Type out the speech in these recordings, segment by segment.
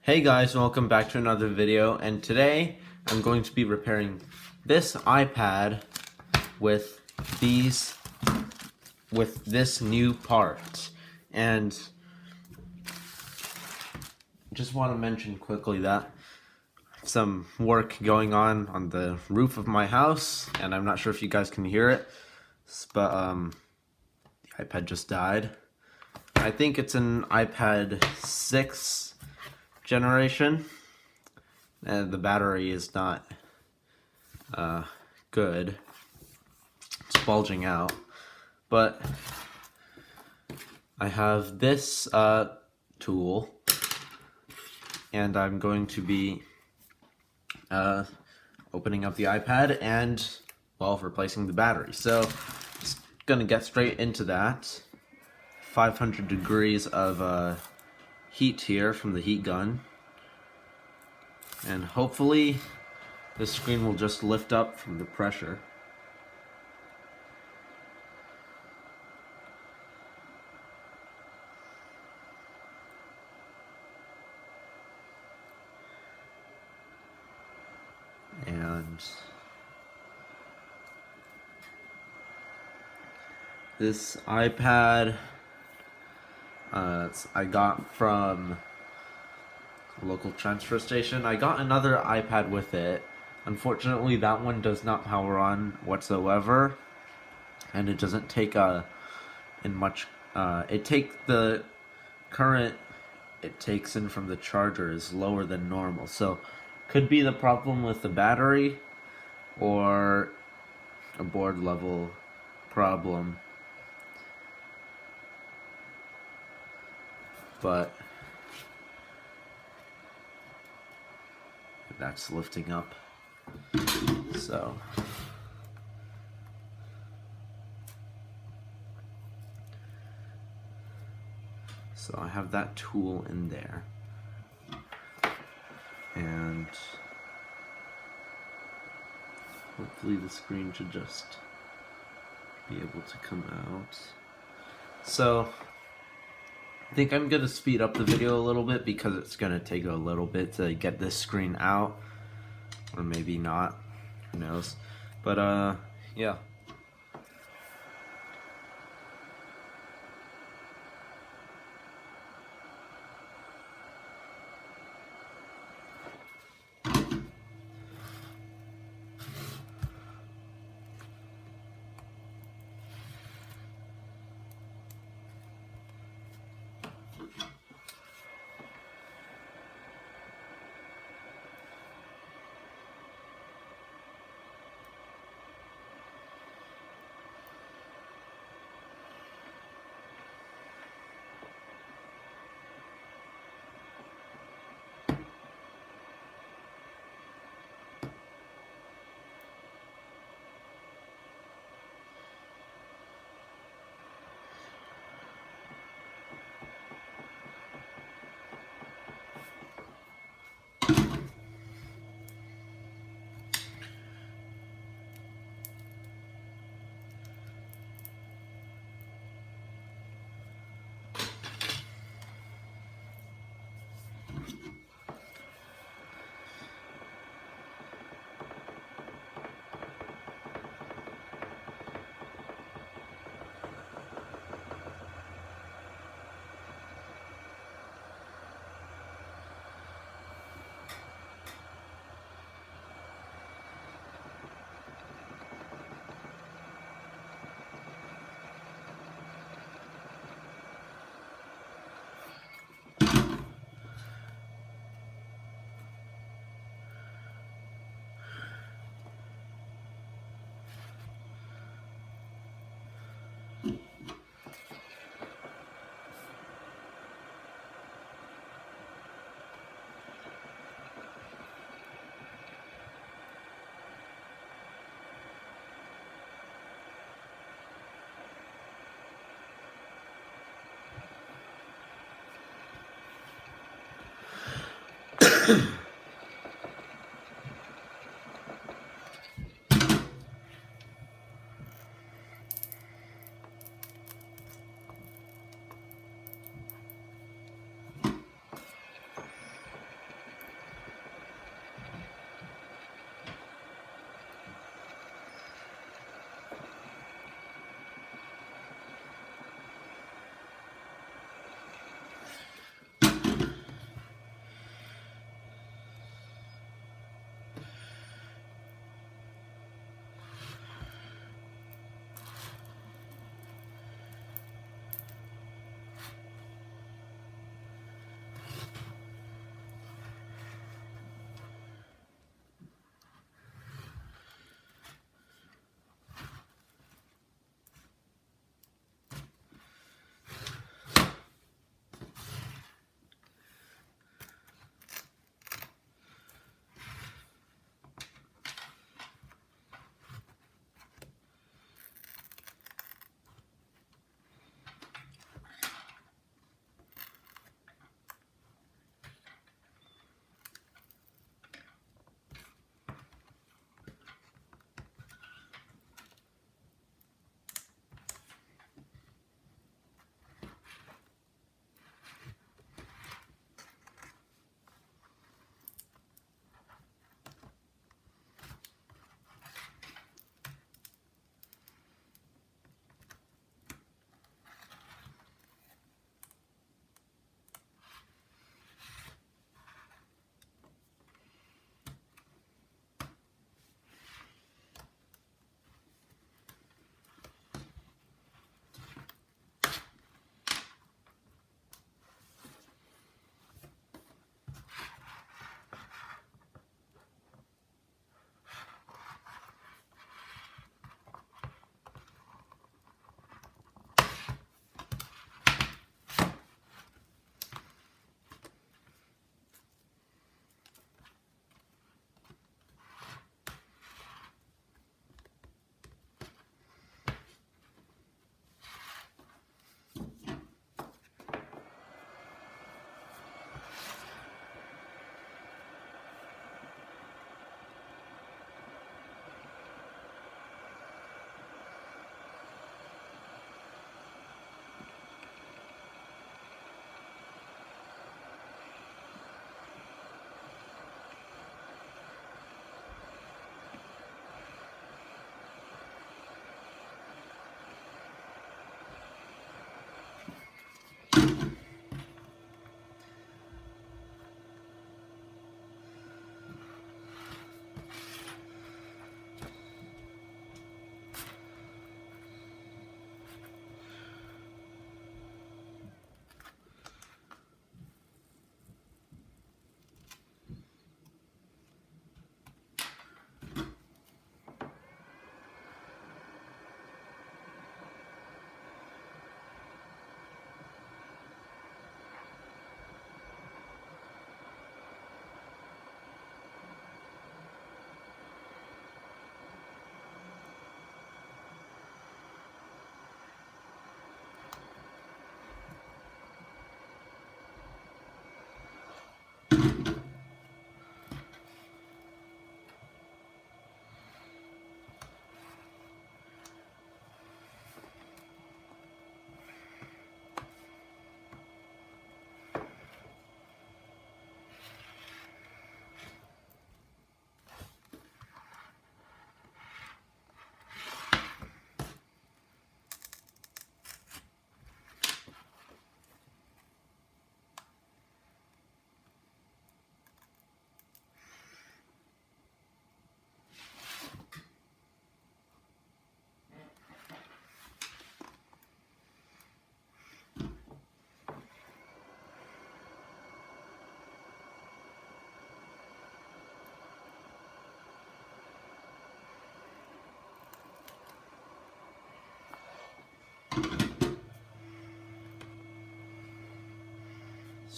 Hey guys, welcome back to another video, and today I'm going to be repairing this iPad with this new part. And just want to mention quickly that some work going on the roof of my house, and I'm not sure if you guys can hear it, but the iPad just died. I think it's an iPad 6 generation. And the battery is not good. It's bulging out. But I have this tool, and I'm going to be opening up the iPad and, well, replacing the battery. So, just gonna get straight into that. 500 degrees of heat here from the heat gun. And hopefully the screen will just lift up from the pressure. And this iPad I got from a local transfer station. I got another iPad with it. Unfortunately, that one does not power on whatsoever, and it doesn't take in much. The current it takes in from the charger is lower than normal, so could be the problem with the battery or a board level problem. But that's lifting up. So I have that tool in there, and hopefully the screen should just be able to come out. So I think I'm gonna speed up the video a little bit because it's gonna take a little bit to get this screen out, or maybe not, who knows. But yeah.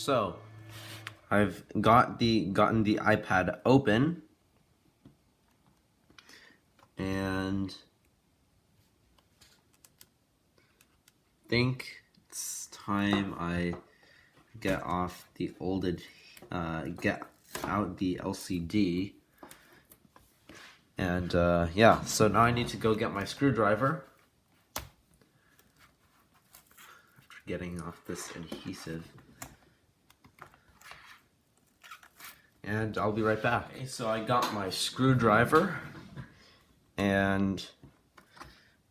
So I've gotten the iPad open, and I think it's time I get out the LCD. And yeah, so now I need to go get my screwdriver after getting off this adhesive. And I'll be right back. Okay, so I got my screwdriver and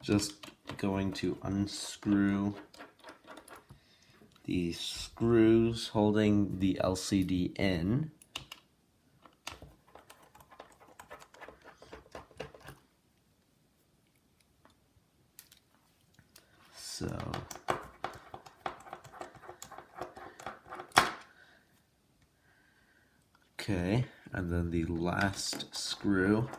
just going to unscrew the screws holding the LCD in. So okay, and then the last screw.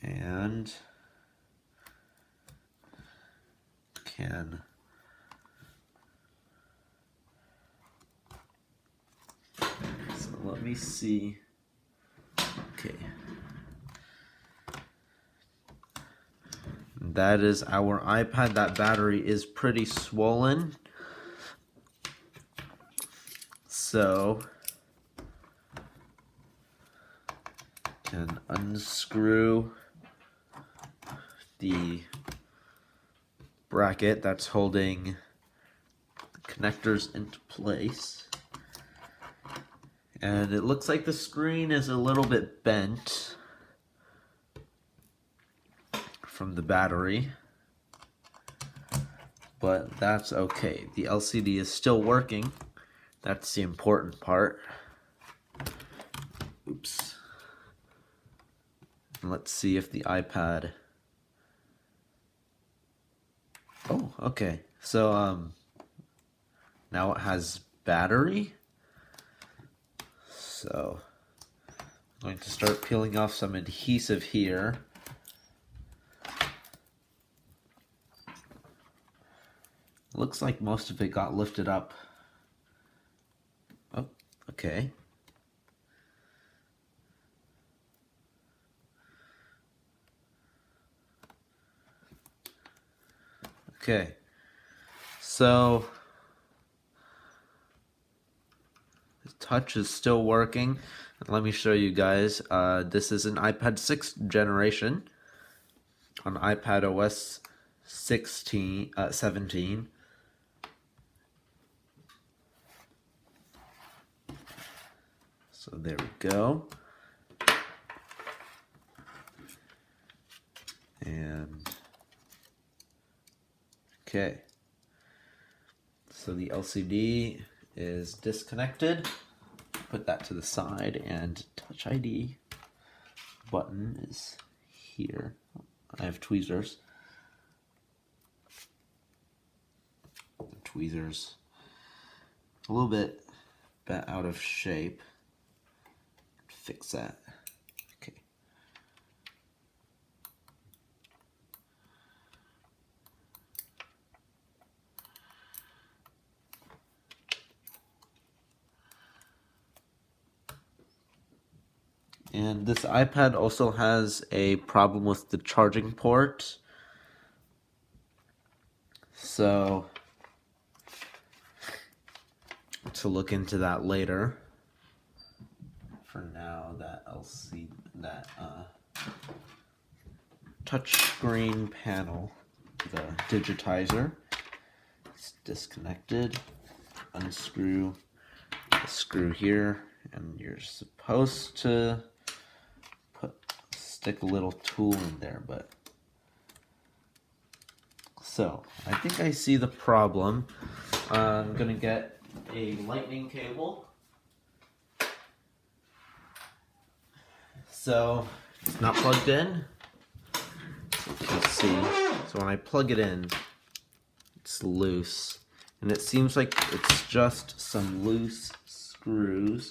And so let me see. Okay. That is our iPad. That battery is pretty swollen. So can unscrew the bracket that's holding the connectors into place. And it looks like the screen is a little bit bent from the battery, but that's okay. The LCD is still working. That's the important part. Oops. And let's see if the iPad... Oh, okay. So, now it has battery. So, I'm going to start peeling off some adhesive here. Looks like most of it got lifted up. Oh, okay. Okay. So the touch is still working. Let me show you guys. This is an iPad 6th generation on iPad OS 17. So there we go. And okay. So the LCD is disconnected. Put that to the side, and Touch ID button is here. I have tweezers. The tweezers a little bit bent out of shape. Fix that. Okay. And this iPad also has a problem with the charging port. So, to look into that later. For now, that touchscreen panel, the digitizer, is disconnected. Unscrew the screw here, and you're supposed to stick a little tool in there, but so I think I see the problem. I'm gonna get a lightning cable. So it's not plugged in. You can see. So when I plug it in, it's loose, and it seems like it's just some loose screws.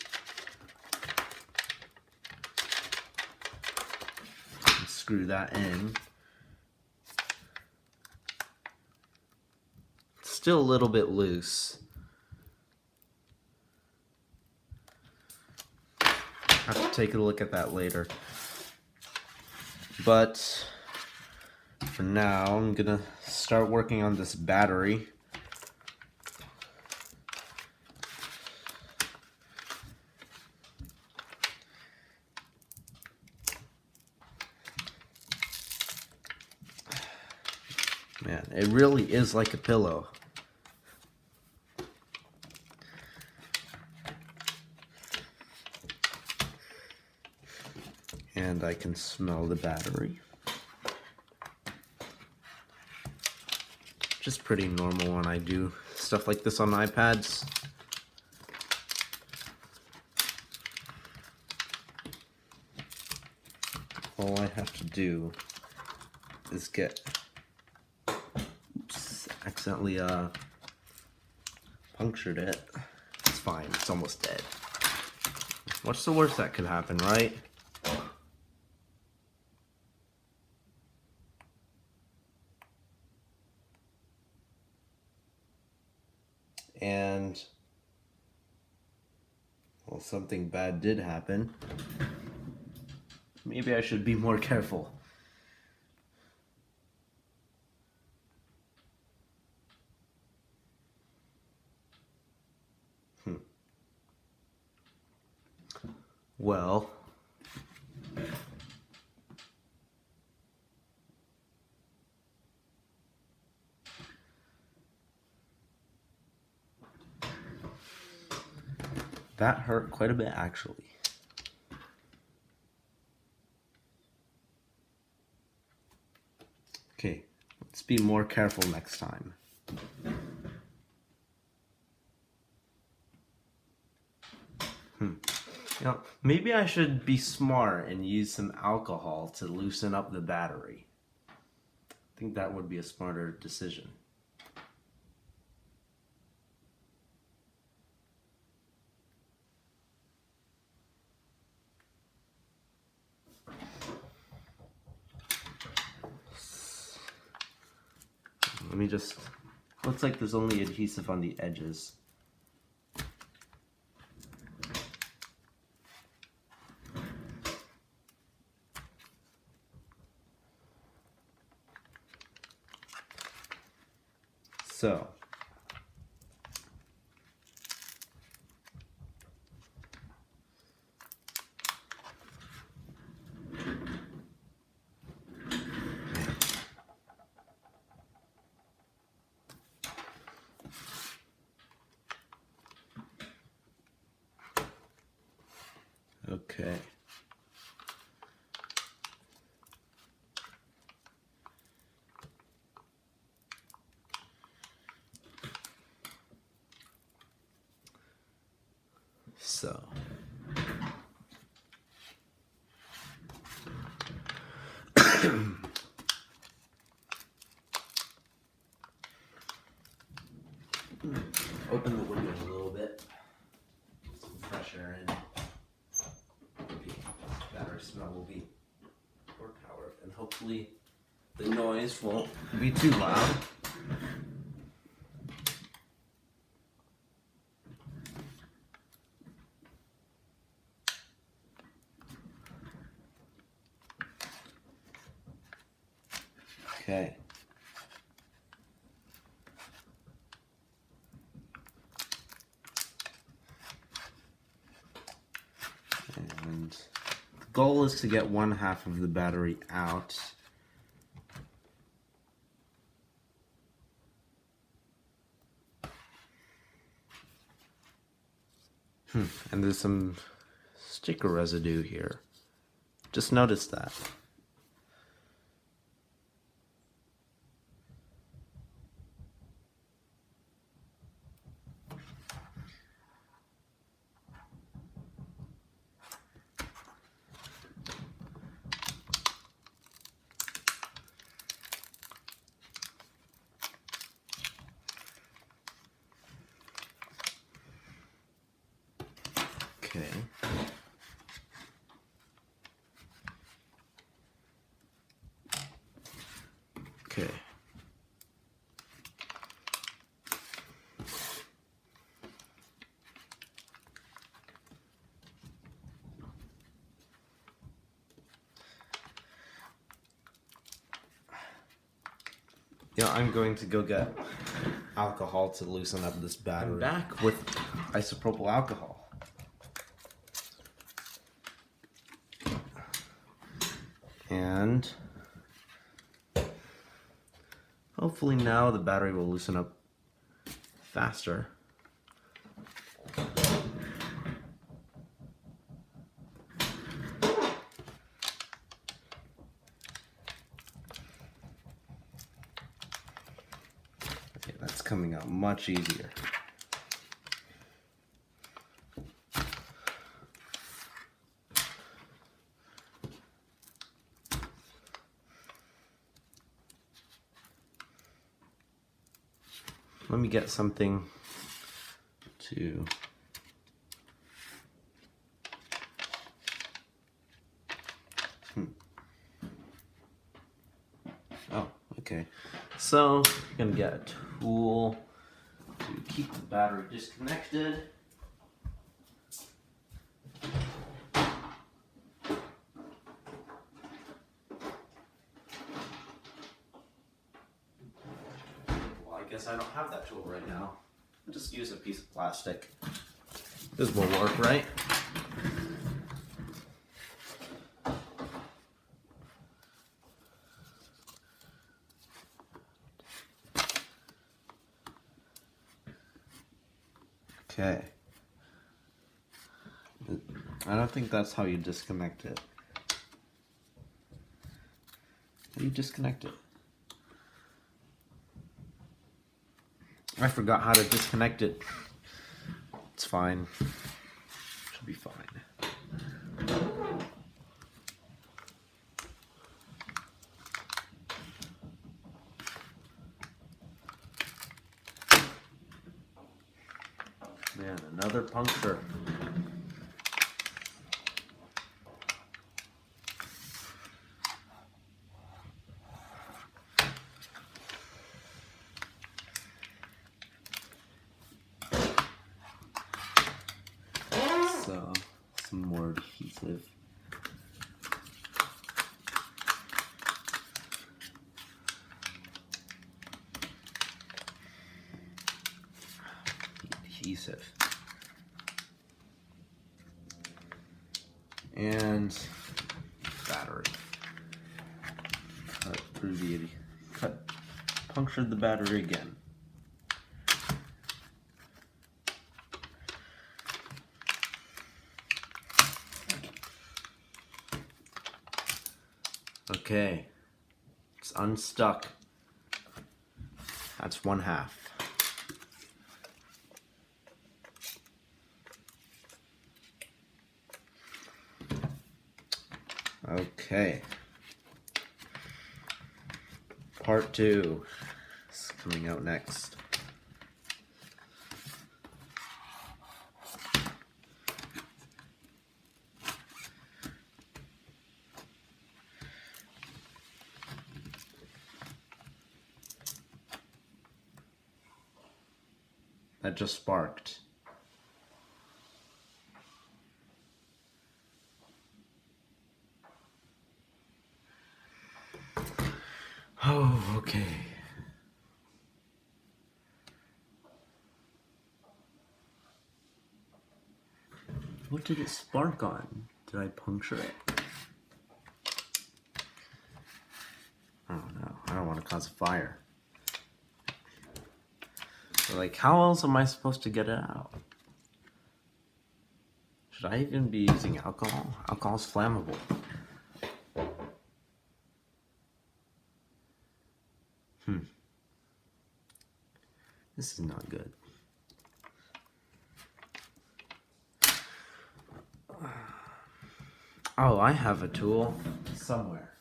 Screw that in. still a little bit loose. Have to take a look at that later. But for now, I'm gonna start working on this battery. Man, it really is like a pillow. And I can smell the battery. Just pretty normal when I do stuff like this on iPads. All I have to do is get, oops, accidentally punctured it. It's fine, it's almost dead. What's the worst that could happen, right? And, well, something bad did happen. Maybe I should be more careful. Well, that hurt quite a bit, actually. Okay, let's be more careful next time. You know, maybe I should be smart and use some alcohol to loosen up the battery. I think that would be a smarter decision. Let me just, looks like there's only adhesive on the edges. So, okay. So, open the window a little bit, some fresh air in. The battery smell will be more power, and hopefully the noise won't be too loud. Okay. And the goal is to get one half of the battery out. And there's some sticker residue here. Just noticed that. Okay. Yeah, I'm going to go get alcohol to loosen up this battery. I'm back with isopropyl alcohol. And hopefully now the battery will loosen up faster. Okay, that's coming out much easier. Let me get something to Oh, okay. So I'm gonna get a tool to keep the battery disconnected. I guess I don't have that tool right now. I'll just use a piece of plastic. This will work, right? Okay. I don't think that's how you disconnect it. How do you disconnect it? I forgot how to disconnect it. It's fine. Should be fine. Man, another puncture. So, some more adhesive. Adhesive. And battery. Cut through the punctured the battery again. Okay, it's unstuck. That's 1/2. Okay. Part 2 is coming out next. That just sparked. Oh, okay. What did it spark on? Did I puncture it? I don't know. I don't want to cause a fire. So, like, how else am I supposed to get it out? Should I even be using alcohol? Alcohol's flammable. This is not good. Oh, I have a tool somewhere.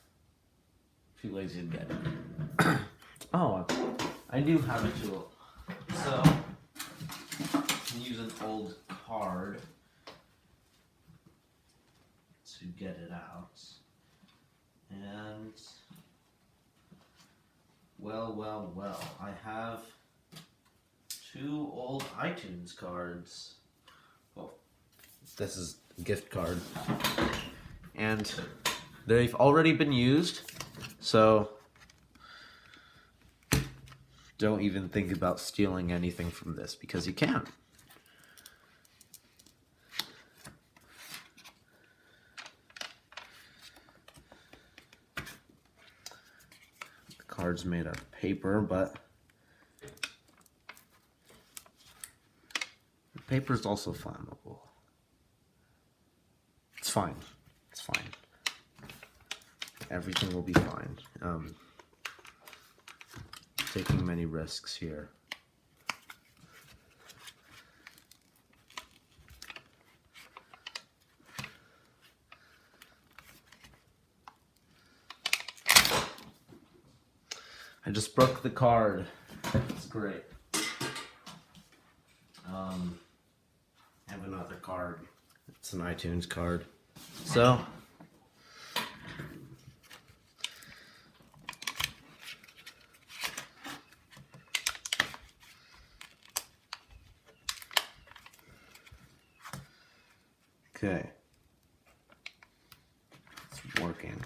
Too lazy to get it. Oh, I do have a tool. So, I can use an old card to get it out. And, well, I have 2 old iTunes cards. Well, this is a gift card. And they've already been used, so don't even think about stealing anything from this because you can't. The card's made out of paper, but the paper's also flammable. It's fine. It's fine. Everything will be fine. Taking many risks here. I just broke the card. It's great. I have another card. It's an iTunes card. So okay. It's working.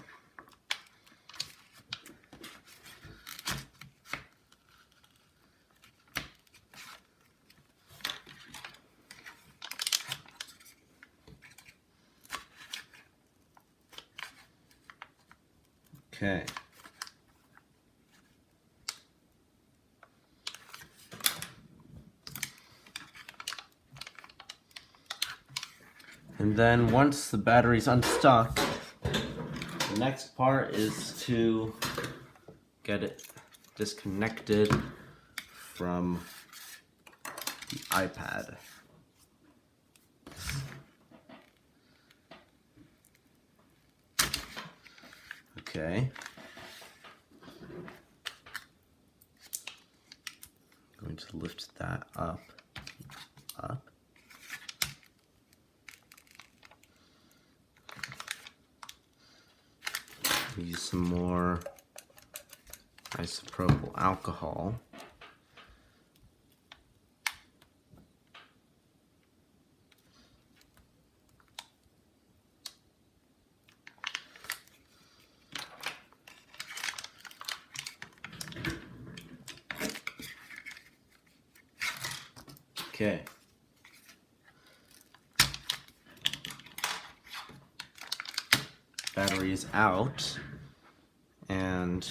Okay. And then once the battery's unstuck, the next part is to get it disconnected from the iPad. Okay. I'm going to lift that up. Use some more isopropyl alcohol. Okay. Battery is out, and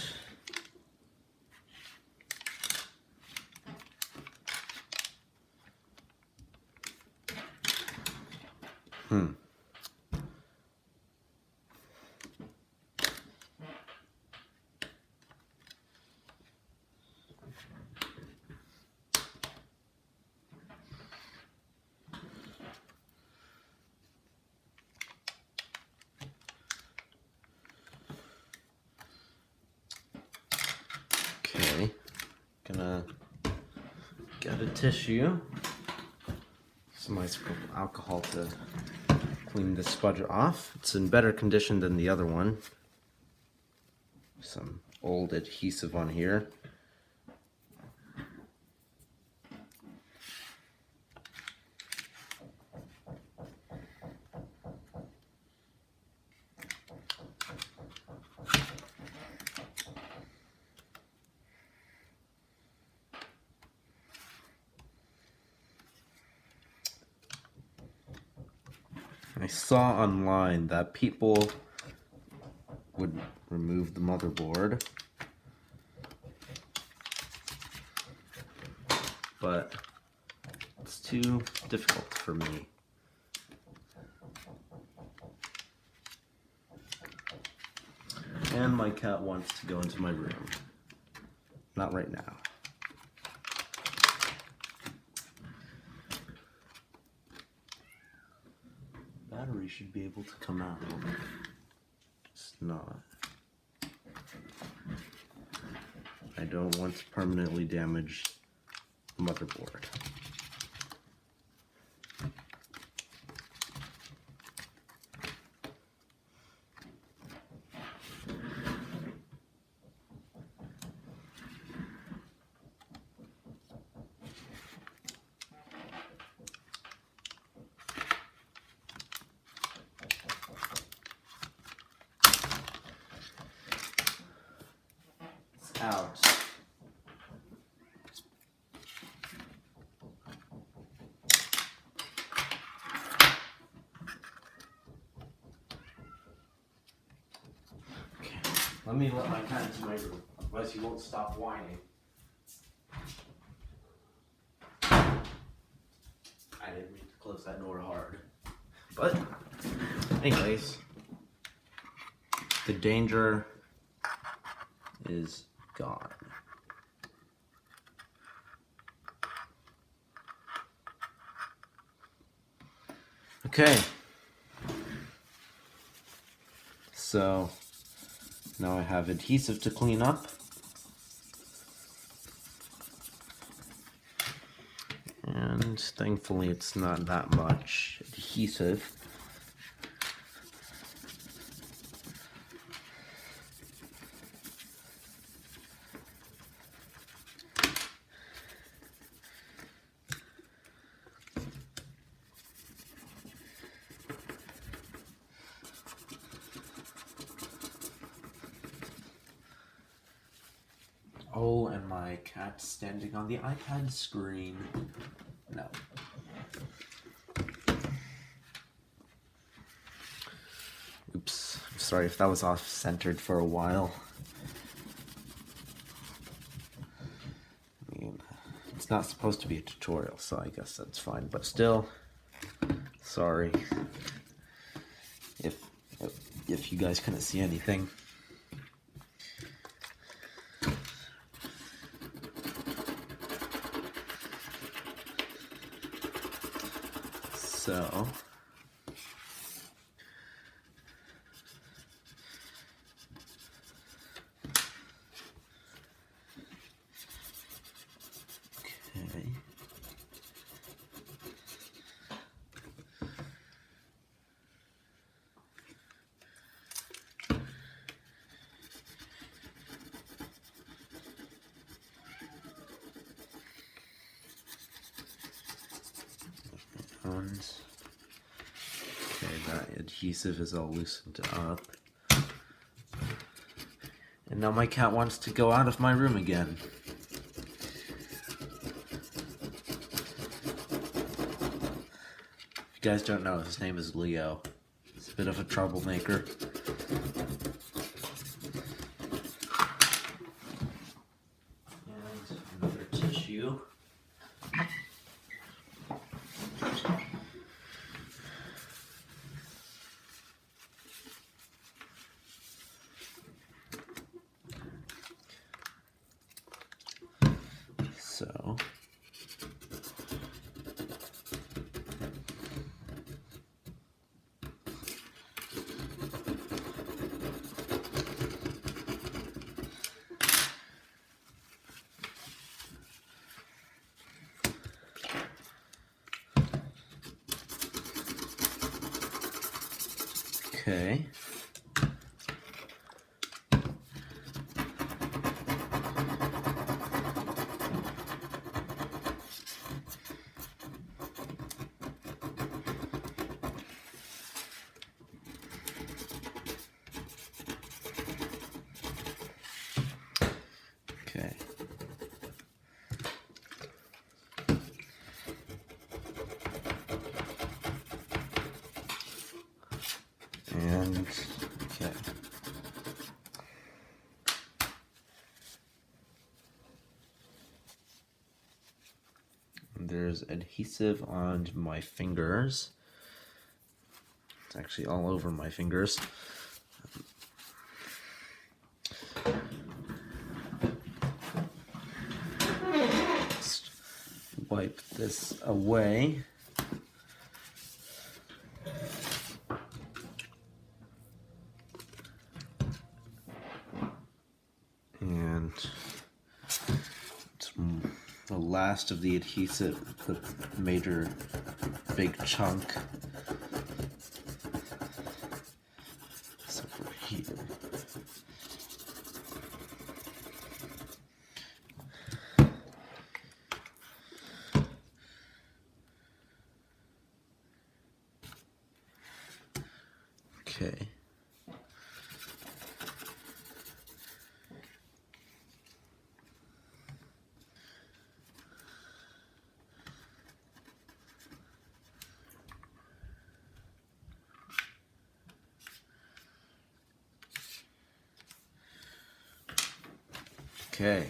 okay, gonna get a tissue, some isopropyl alcohol to clean this spudger off. It's in better condition than the other one. Some old adhesive on here. I saw online that people would remove the motherboard, but it's too difficult for me. And my cat wants to go into my room. Not right now. Battery should be able to come out. It's not. I don't want to permanently damage the motherboard. Out. Let me let my cat into my room, otherwise he won't stop whining. I didn't mean to close that door hard. But, anyways, the danger is gone. Okay. So, now I have adhesive to clean up. And thankfully it's not that much adhesive. Oh, and my cat's standing on the iPad screen. No. Oops. I'm sorry if that was off-centered for a while. I mean, it's not supposed to be a tutorial, so I guess that's fine. But still, sorry if you guys couldn't see anything. So, okay. And okay, that adhesive is all loosened up. And now my cat wants to go out of my room again. If you guys don't know, his name is Leo. He's a bit of a troublemaker. And another tissue. So, okay. Okay. And okay. There's adhesive on my fingers. It's actually all over my fingers. Just wipe this away. And it's the last of the adhesive, the major big chunk. It's over here. Okay. Okay.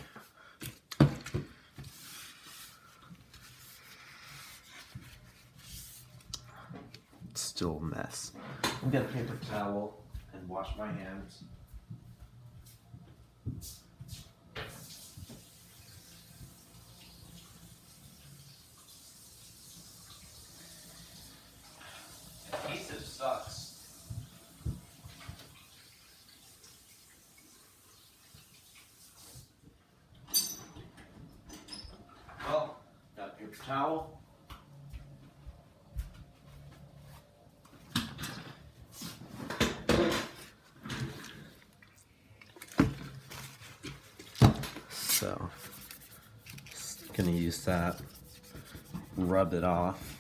It's still a mess. I'm gonna get a paper towel and wash my hands. Adhesive sucks. Well, got a paper towel. So, just gonna use that, rub it off.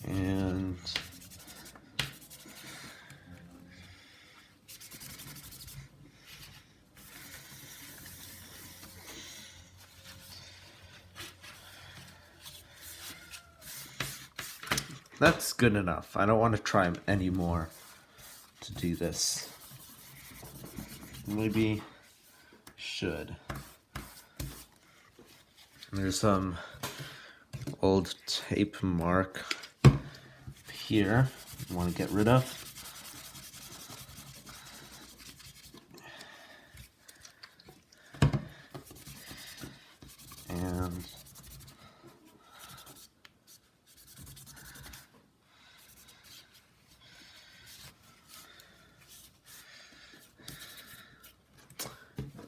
And that's good enough. I don't want to try anymore to do this. Maybe should. There's some old tape mark here I want to get rid of.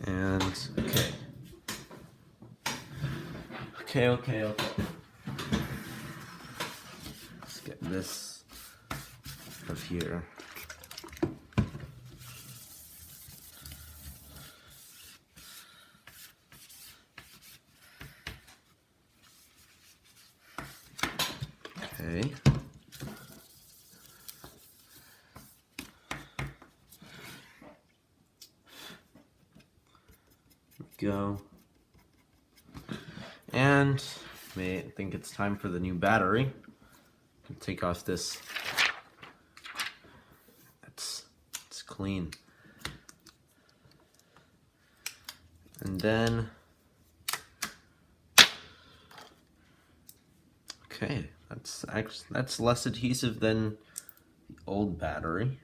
And okay. Let's get this out of here. Okay. Go. And I think it's time for the new battery. Take off this. It's clean. And then okay, that's less adhesive than the old battery.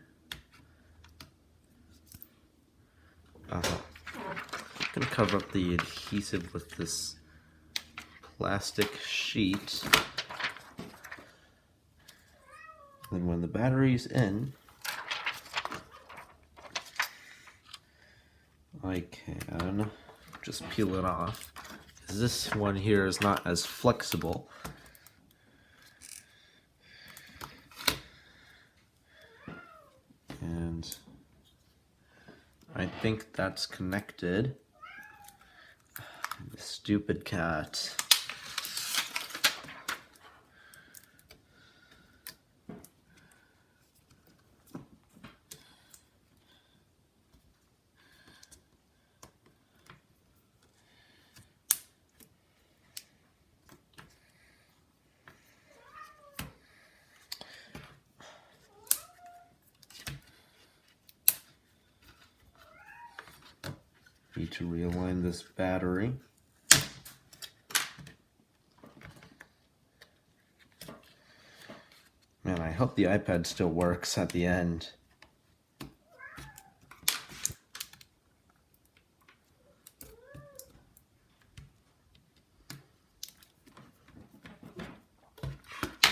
I'm gonna cover up the adhesive with this plastic sheet. And when the battery's in, I can just peel it off. This one here is not as flexible. And I think that's connected. The stupid cat. Need to realign this battery. Man, I hope the iPad still works at the end.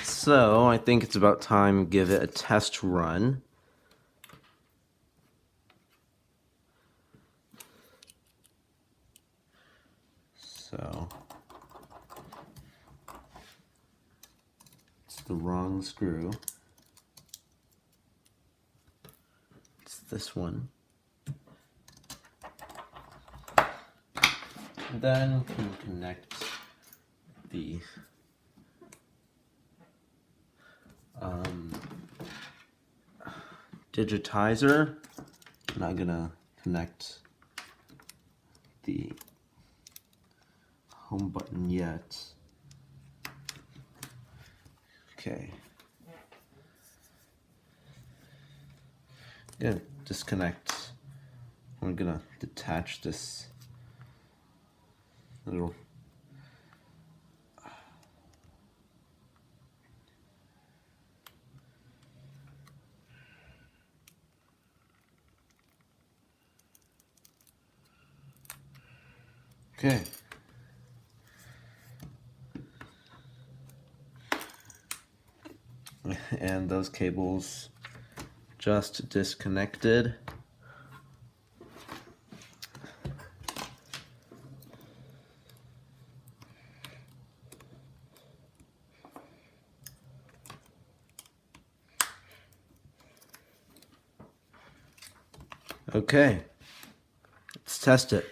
So, I think it's about time to give it a test run. So, it's the wrong screw. It's this one. Then we can connect the digitizer. I'm not gonna connect the home button yet. Okay. I'm gonna disconnect. I'm gonna detach this little okay. And those cables just disconnected. Okay, let's test it.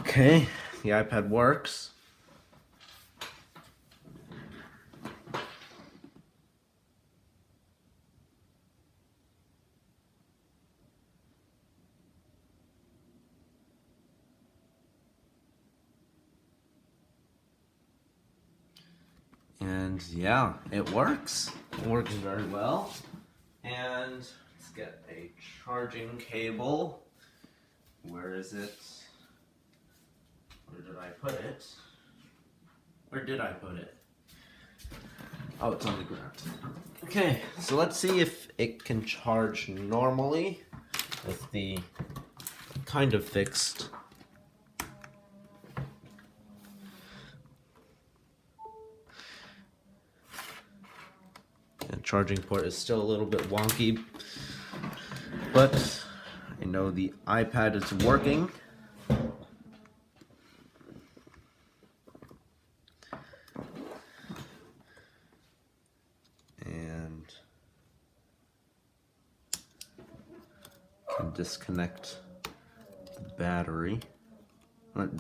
Okay, the iPad works. And yeah, it works. It works very well. And let's get a charging cable. Where is it? Where did I put it? Where did I put it? Oh, it's on the ground. Okay, so let's see if it can charge normally with the kind of fixed. The charging port is still a little bit wonky, but I know the iPad is working. And can disconnect the battery,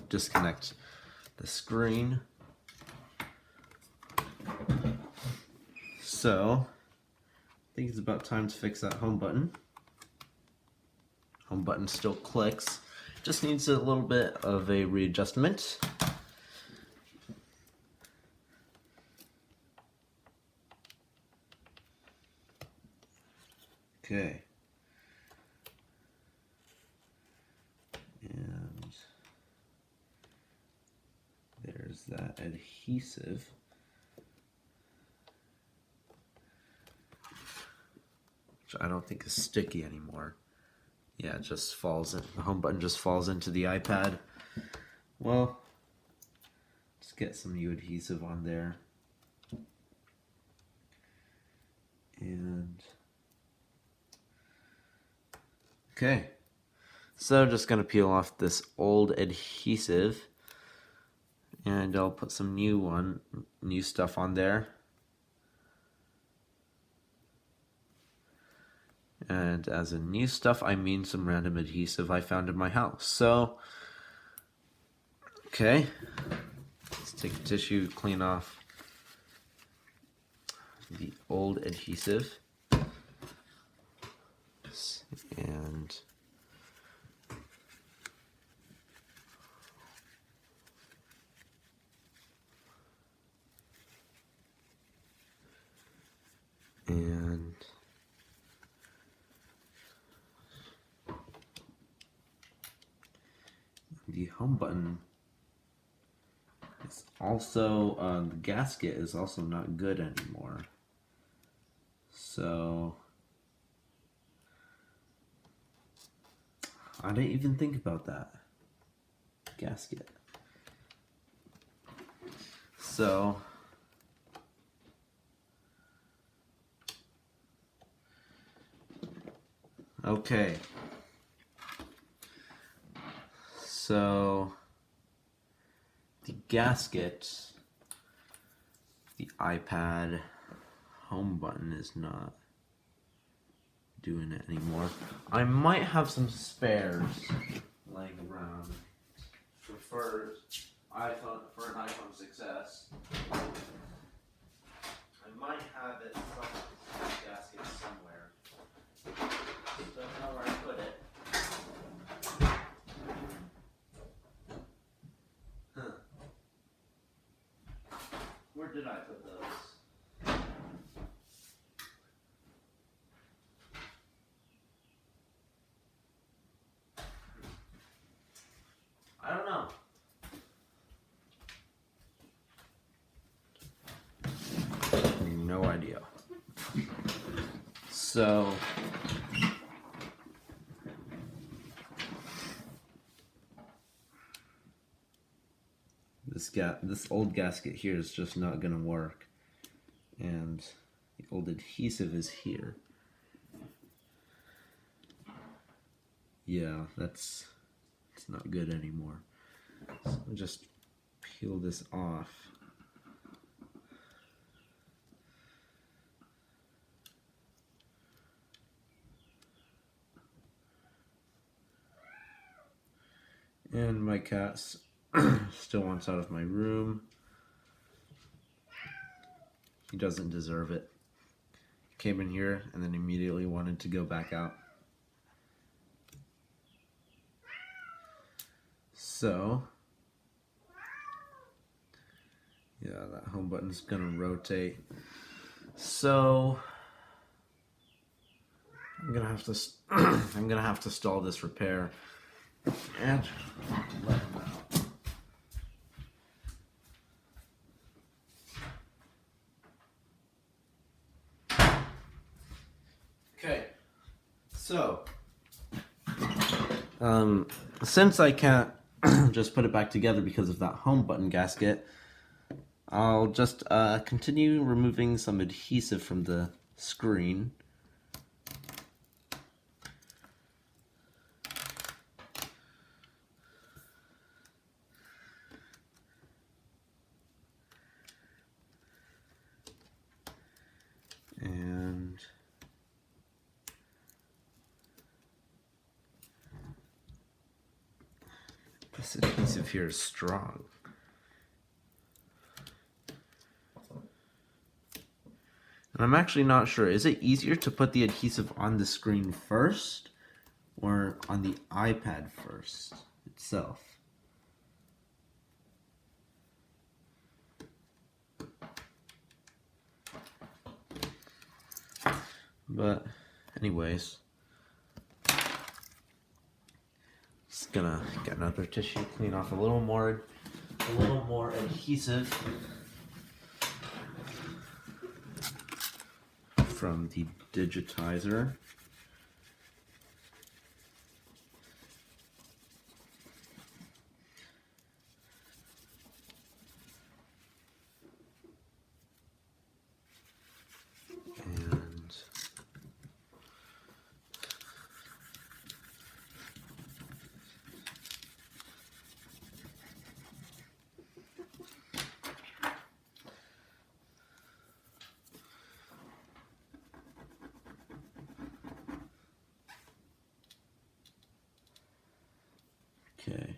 disconnect the screen. So I think it's about time to fix that home button. Home button still clicks, just needs a little bit of a readjustment. Okay. And there's that adhesive. Which I don't think is sticky anymore. Yeah, it just falls in. The home button just falls into the iPad. Well, let's get some new adhesive on there. And okay, so just gonna peel off this old adhesive, and I'll put some new stuff on there. And as in new stuff, I mean some random adhesive I found in my house. So, okay, let's take a tissue, clean off the old adhesive. And the home button is also, the gasket is also not good anymore. So I didn't even think about that gasket. So okay. So the gasket, the iPad home button is not doing it anymore. I might have some spares laying around for an iPhone success. I might have it gasket somewhere. Don't know where I put it. Huh. Where did I put those? I don't know. No idea. So this old gasket here is just not gonna work, and the old adhesive is here. Yeah, it's not good anymore. So I'll just peel this off. And my cat still wants out of my room. He doesn't deserve it. He came in here and then immediately wanted to go back out. So, yeah, that home button's gonna rotate. So, I'm gonna have to I'm gonna have to stall this repair and let him out. Okay, so since I can't just put it back together because of that home button gasket, I'll just continue removing some adhesive from the screen. And this adhesive here is strong. And I'm actually not sure, is it easier to put the adhesive on the screen first or on the iPad first itself? But anyways, just gonna get another tissue, clean off a little more adhesive from the digitizer. And okay.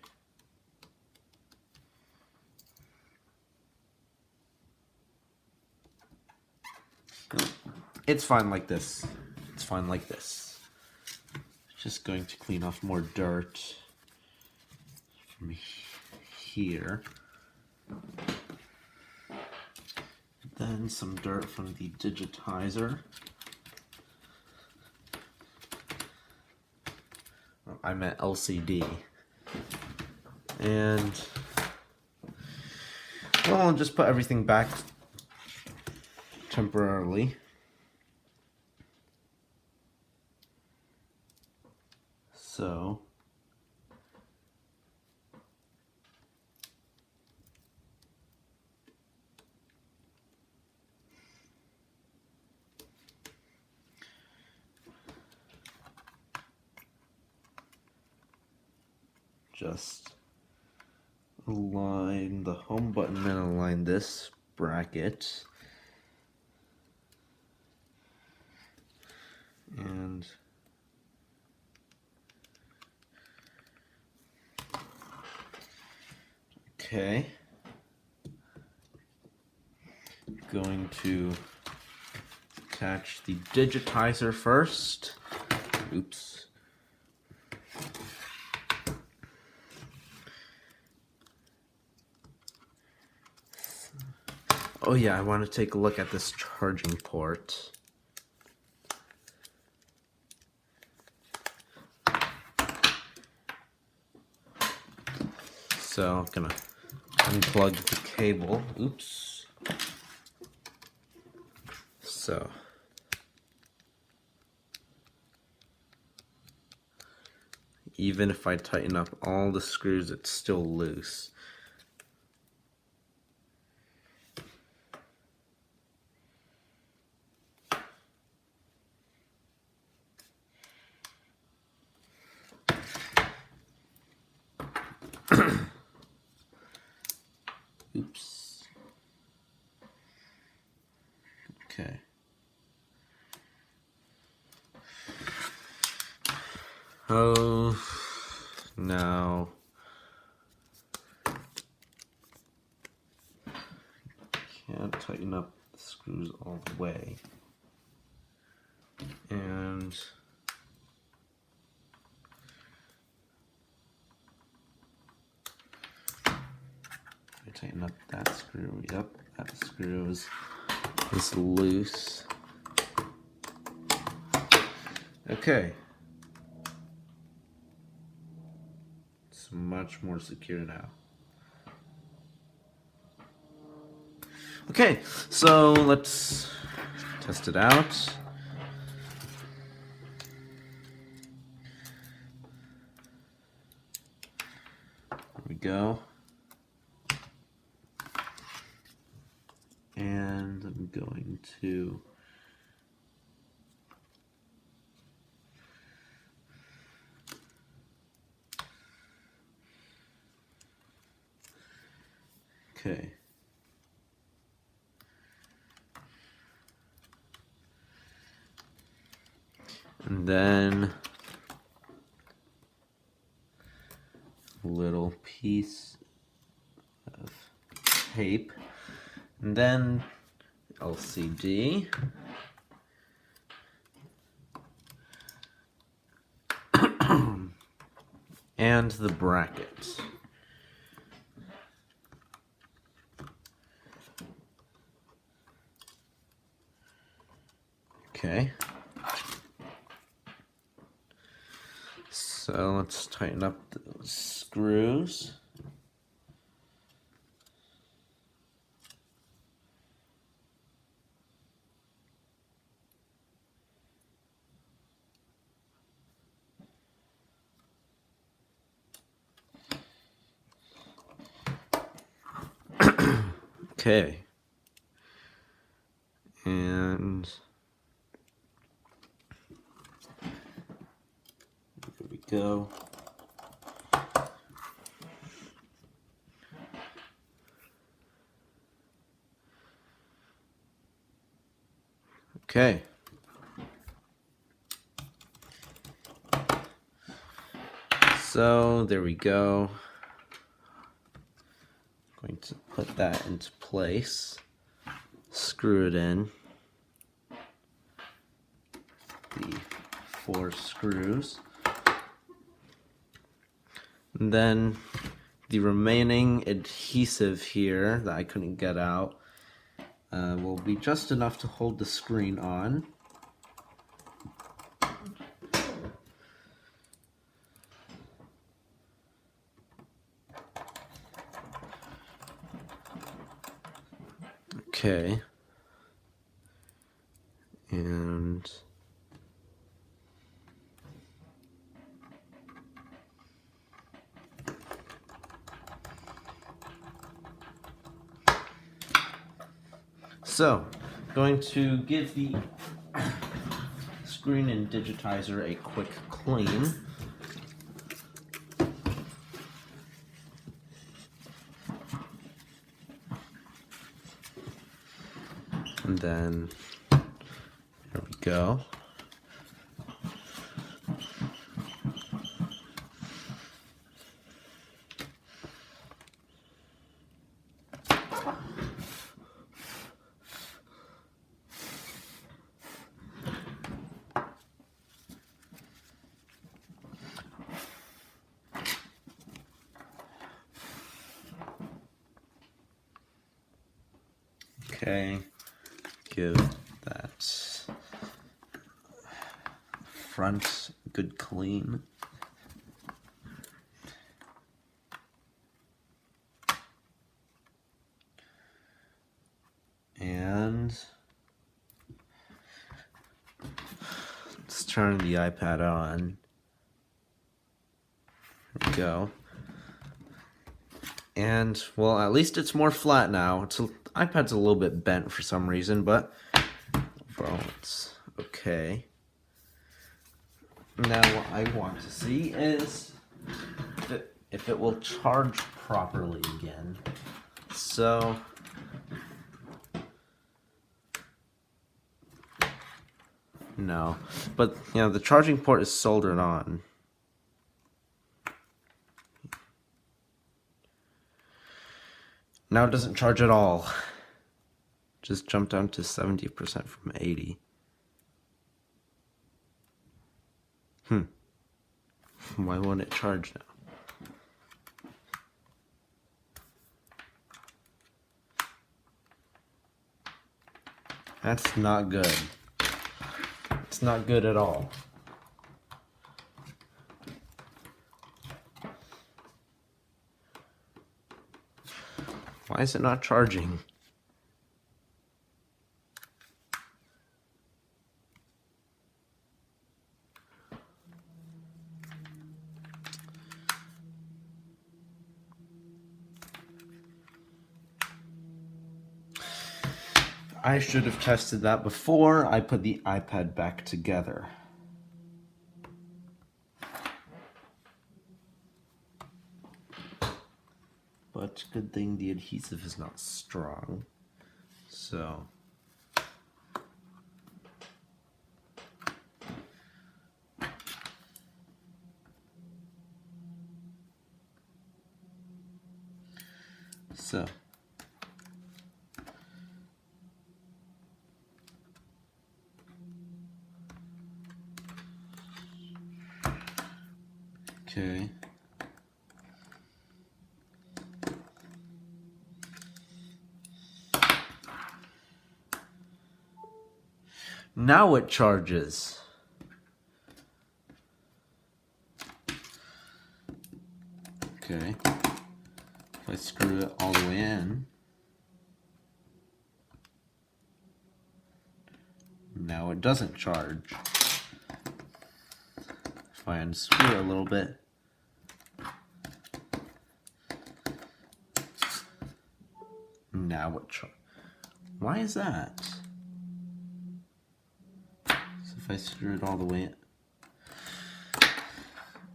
It's fine like this. It's fine like this. Just going to clean off more dirt from here. Then some dirt from the digitizer. Oh, I meant LCD. And well, I'll just put everything back temporarily. So just align the home button and align this bracket. And okay, going to attach the digitizer first. Oops. Oh yeah, I want to take a look at this charging port. So I'm gonna unplug the cable. Oops. So even if I tighten up all the screws, it's still loose. Oops. Okay. Oh, now can't tighten up the screws all the way. And I tighten up that screw. Yep, that screw is loose. Okay. It's much more secure now. Okay, so let's test it out. There we go. And I'm going to okay. And then a little piece of tape. And then LCD. And the bracket. Okay. So let's tighten up those screws. Okay. And there we go. Okay. So there we go. I'm going to put that into place. Screw it in. The 4 screws. And then the remaining adhesive here that I couldn't get out will be just enough to hold the screen on. Okay. And so, going to give the screen and digitizer a quick clean. And then, there we go. Okay, give that front a good clean. And let's turn the iPad on. There we go. And, well, at least it's more flat now. iPad's a little bit bent for some reason, but overall it's okay. Now what I want to see is if it will charge properly again. So no, but you know, the charging port is soldered on. Now it doesn't charge at all. Just jumped down to 70% from 80. Why won't it charge now? That's not good. It's not good at all. Why is it not charging? I should have tested that before I put the iPad back together. But good thing the adhesive is not strong. So okay. Now it charges. Okay. If I screw it all the way in, now it doesn't charge. If I unscrew it a little bit, now it charges. Why is that? So if I screw it all the way in,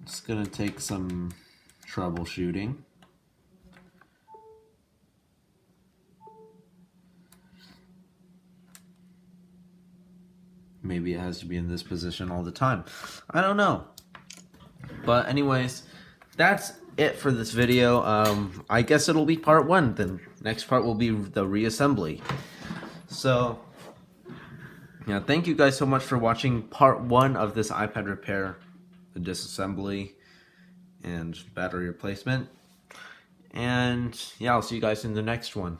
it's gonna take some troubleshooting. Maybe it has to be in this position all the time. I don't know. But anyways, that's it for this video. I guess it'll be part 1. The next part will be the reassembly. So, yeah, thank you guys so much for watching part 1 of this iPad repair, the disassembly, and battery replacement. And yeah, I'll see you guys in the next one.